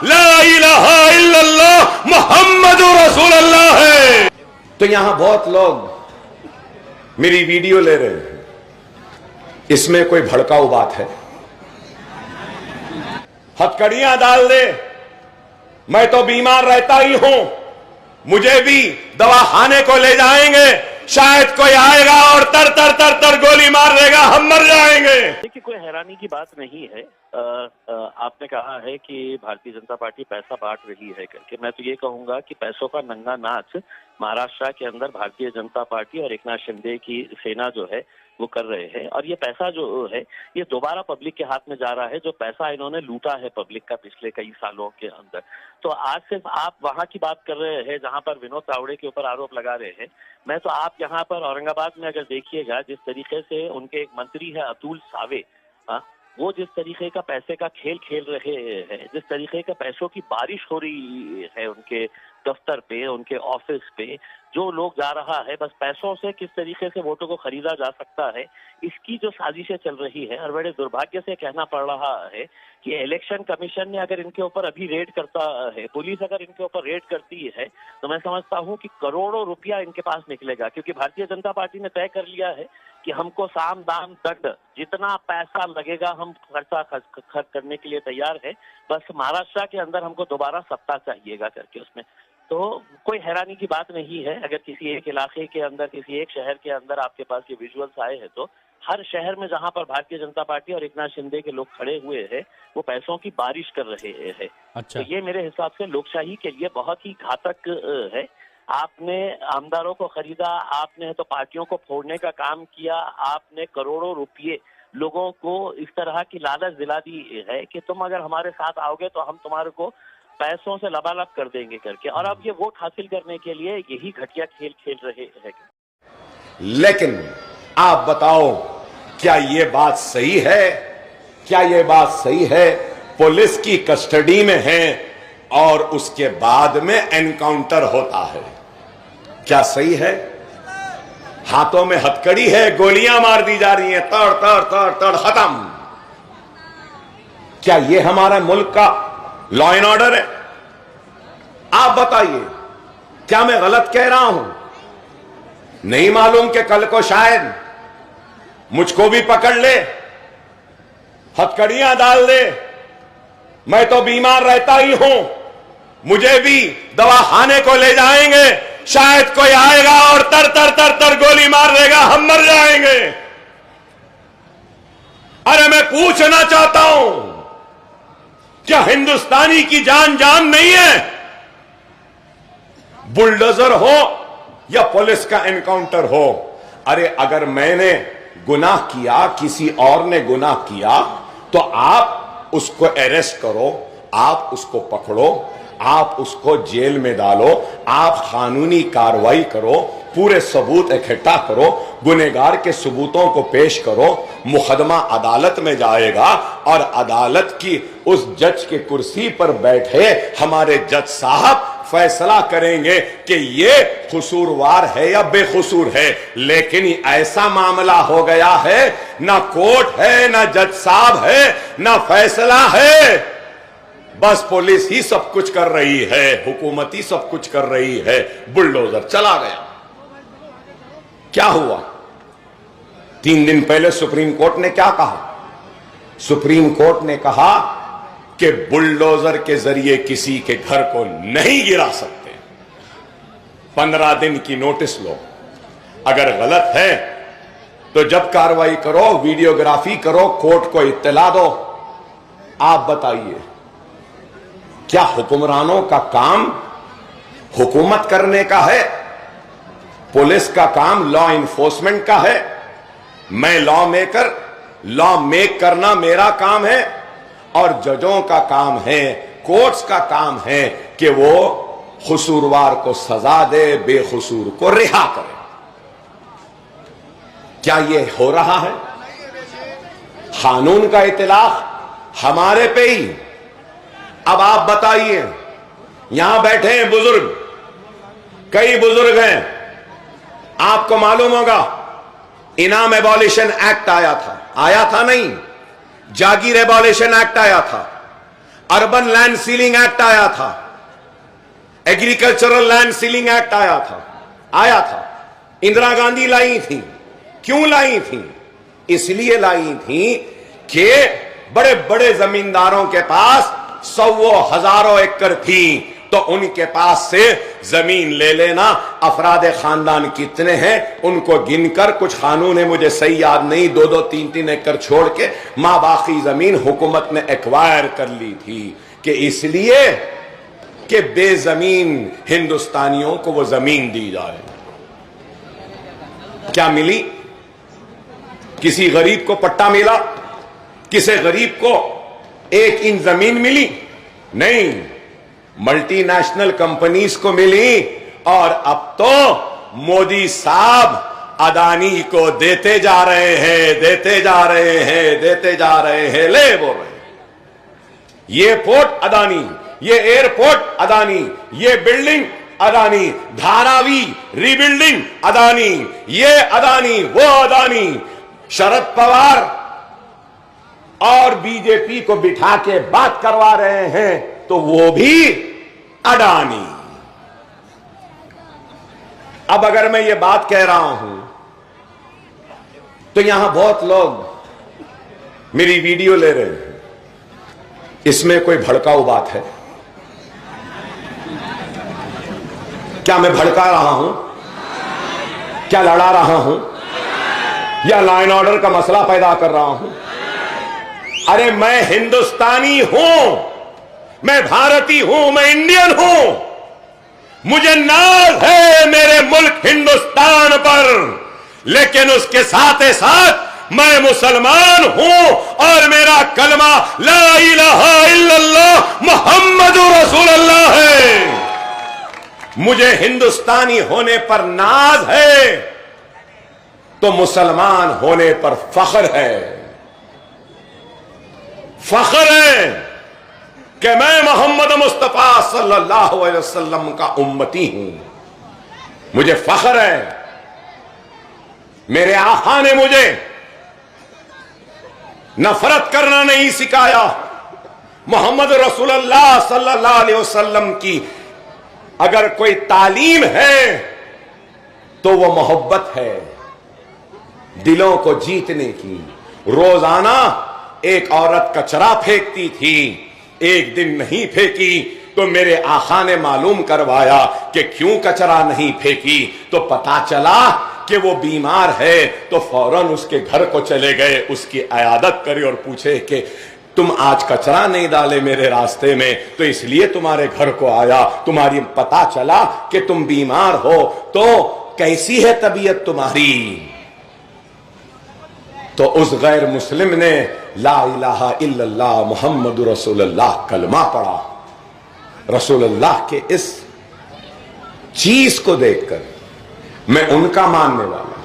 ला इलाहा इल्लल्लाह मुहम्मदुर रसूलुल्लाह है। तो यहां बहुत लोग मेरी वीडियो ले रहे हैं, इसमें कोई भड़काऊ बात है? हथकड़ियां डाल दे, मैं तो बीमार रहता ही हूं, मुझे भी दवा खाने को ले जाएंगे, शायद कोई आएगा और तर तर तर तर गोली मार देगा, हम मर जाएंगे। देखिए, कोई हैरानी की बात नहीं है। आपने कहा है कि भारतीय जनता पार्टी पैसा बांट रही है करके। मैं तो ये कहूंगा कि पैसों का नंगा नाच महाराष्ट्र के अंदर भारतीय जनता पार्टी और एकनाथ शिंदे की सेना जो है वो कर रहे हैं। और ये पैसा जो है ये दोबारा पब्लिक के हाथ में जा रहा है, जो पैसा इन्होंने लूटा है पब्लिक का पिछले कई सालों के अंदर। तो आज सिर्फ आप वहां की बात कर रहे हैं जहां पर विनोद तावड़े के ऊपर आरोप लगा रहे हैं। मैं तो आप यहाँ पर औरंगाबाद में अगर देखिएगा, जिस तरीके से उनके एक मंत्री है अतुल सावे, वो जिस तरीके का पैसे का खेल खेल रहे हैं, जिस तरीके का पैसों की बारिश हो रही है उनके दफ्तर पे, उनके ऑफिस पे, जो लोग जा रहा है बस पैसों से किस तरीके से वोटों को खरीदा जा सकता है, इसकी जो साजिशें चल रही है। और बड़े दुर्भाग्य से कहना पड़ रहा है कि इलेक्शन कमीशन ने अगर इनके ऊपर अभी रेड करता है, पुलिस अगर इनके ऊपर रेड करती है, तो मैं समझता हूं कि करोड़ों रुपया इनके पास निकलेगा। क्योंकि भारतीय जनता पार्टी ने तय कर लिया है कि हमको साम दाम दंड जितना पैसा लगेगा हम खर्चा खर्च करने के लिए तैयार है, बस महाराष्ट्र के अंदर हमको दोबारा सत्ता चाहिएगा करके। उसमें तो कोई हैरानी की बात नहीं है। अगर किसी एक इलाके के अंदर, किसी एक शहर के अंदर आपके पास ये विजुअल्स आए हैं, तो हर शहर में जहां पर भारतीय जनता पार्टी और एकनाथ शिंदे के लोग खड़े हुए हैं, वो पैसों की बारिश कर रहे हैं। अच्छा। तो ये मेरे हिसाब से लोकशाही के लिए बहुत ही घातक है। आपने आमदारों को खरीदा, आपने तो पार्टियों को फोड़ने का काम किया, आपने करोड़ों रुपये लोगों को इस तरह की लालच दिला दी है कि तुम अगर हमारे साथ आओगे तो हम तुम्हारे को पैसों से लबालब कर देंगे करके। और अब ये वोट हासिल करने के लिए यही घटिया खेल खेल रहे हैं। लेकिन आप बताओ, क्या ये बात सही है? क्या ये बात सही है? पुलिस की कस्टडी में है और उसके बाद में एनकाउंटर होता है, क्या सही है? हाथों में हथकड़ी है, गोलियां मार दी जा रही हैं, तड़ तड़ तड़ तड़ खत्म। क्या ये हमारा मुल्क का लॉ एंड ऑर्डर है? आप बताइए, क्या मैं गलत कह रहा हूं? नहीं मालूम कि कल को शायद मुझको भी पकड़ ले, हथकड़ियां डाल दे, मैं तो बीमार रहता ही हूं, मुझे भी दवा खाने को ले जाएंगे, शायद कोई आएगा और तर तर तर तर गोली मार देगा, हम मर जाएंगे। अरे मैं पूछना चाहता हूं, क्या हिंदुस्तानी की जान जान नहीं है? बुलडोजर हो या पुलिस का एनकाउंटर हो, अरे अगर मैंने गुनाह किया, किसी और ने गुनाह किया, तो आप उसको अरेस्ट करो, आप उसको पकड़ो, आप उसको जेल में डालो, आप कानूनी कार्रवाई करो, पूरे सबूत इकट्ठा करो, गुनहगार के सबूतों को पेश करो, मुकदमा अदालत में जाएगा और अदालत की उस जज के कुर्सी पर बैठे हमारे जज साहब फैसला करेंगे कि ये कसूरवार है या बेकसूर है। लेकिन ऐसा मामला हो गया है, ना कोर्ट है, ना जज साहब है, ना फैसला है, बस पुलिस ही सब कुछ कर रही है, हुकूमत ही सब कुछ कर रही है, बुलडोजर चला गया। क्या हुआ? 3 दिन पहले सुप्रीम कोर्ट ने क्या कहा? सुप्रीम कोर्ट ने कहा कि बुलडोजर के जरिए किसी के घर को नहीं गिरा सकते। 15 दिन की नोटिस लो, अगर गलत है तो जब कार्रवाई करो, वीडियोग्राफी करो, कोर्ट को इत्तला दो। आप बताइए, क्या हुक्मरानों का काम हुकूमत करने का है? पुलिस का काम लॉ इन्फोर्समेंट का है? मैं लॉ मेकर, लॉ मेक करना मेरा काम है, और जजों का काम है, कोर्ट्स का काम है कि वो कसूरवार को सजा दे, बेकसूर को रिहा करे। क्या ये हो रहा है? कानून का इत्तलाफ हमारे पे ही। अब आप बताइए, यहां बैठे हैं बुजुर्ग, कई बुजुर्ग हैं, आपको मालूम होगा इनाम एबॉलिशन एक्ट आया था नहीं, जागीर एबॉलिशन एक्ट आया था। अर्बन लैंड सीलिंग एक्ट आया था, एग्रीकल्चरल लैंड सीलिंग एक्ट आया था। इंदिरा गांधी लाई थी। क्यों लाई थी? इसलिए लाई थी कि बड़े बड़े जमींदारों के पास सौओं हजारों एकड़ थी, तो उनके पास से जमीन ले लेना। अफराद खानदान कितने हैं उनको गिनकर, कुछ कानून है मुझे सही याद नहीं, 2-2, 3-3 एकड़ छोड़ के मां बाकी जमीन हुकूमत ने एक्वायर कर ली थी कि इसलिए कि बेजमीन हिंदुस्तानियों को वो जमीन दी जाए। क्या मिली? किसी गरीब को पट्टा मिला? किसी गरीब को 1 इंच जमीन मिली? नहीं, मल्टीनेशनल कंपनीज को मिली। और अब तो मोदी साहब अदानी को देते जा रहे हैं, देते जा रहे हैं, देते जा रहे हैं, ले बोल रहे हैं। ये पोर्ट अदानी, ये एयरपोर्ट अदानी, ये बिल्डिंग अदानी, धारावी रीबिल्डिंग अदानी, ये अदानी, वो अदानी। शरद पवार और बीजेपी को बिठा के बात करवा रहे हैं तो वो भी अडानी। अब अगर मैं ये बात कह रहा हूं तो यहां बहुत लोग मेरी वीडियो ले रहे हैं, इसमें कोई भड़काऊ बात है क्या? मैं भड़का रहा हूं क्या? लड़ा रहा हूं या लॉ एंड ऑर्डर का मसला पैदा कर रहा हूं? अरे मैं हिंदुस्तानी हूं, मैं भारतीय हूं, मैं इंडियन हूं। मुझे नाज है मेरे मुल्क हिंदुस्तान पर, लेकिन उसके साथ ही साथ मैं मुसलमान हूं और मेरा कलमा ला इलाहा इल्लल्लाह मुहम्मदुर रसूलुल्लाह है। मुझे हिंदुस्तानी होने पर नाज है तो मुसलमान होने पर फख्र है। फख्र है कि मैं मोहम्मद मुस्तफा सल्लल्लाहु अलैहि वसल्लम का उम्मती हूं। मुझे फख्र है, मेरे आका ने मुझे नफरत करना नहीं सिखाया। मोहम्मद रसूलुल्लाह सल्लल्लाहु अलैहि वसल्लम की अगर कोई तालीम है तो वो मोहब्बत है, दिलों को जीतने की। रोजाना एक औरत कचरा फेंकती थी, एक दिन नहीं फेंकी तो मेरे आका ने मालूम करवाया कि क्यों कचरा नहीं फेंकी, तो पता चला कि वो बीमार है। तो फौरन उसके घर को चले गए, उसकी अयादत करी और पूछे कि तुम आज कचरा नहीं डाले मेरे रास्ते में, तो इसलिए तुम्हारे घर को आया। तुम्हारी पता चला कि तुम बीमार हो, तो कैसी है तबीयत तुम्हारी? तो उस गैर मुस्लिम ने ला इलाहा इल्लल्लाह मुहम्मदुर रसूलुल्लाह कलमा पढ़ा। रसूलुल्लाह के इस चीज को देखकर मैं उनका मानने वाला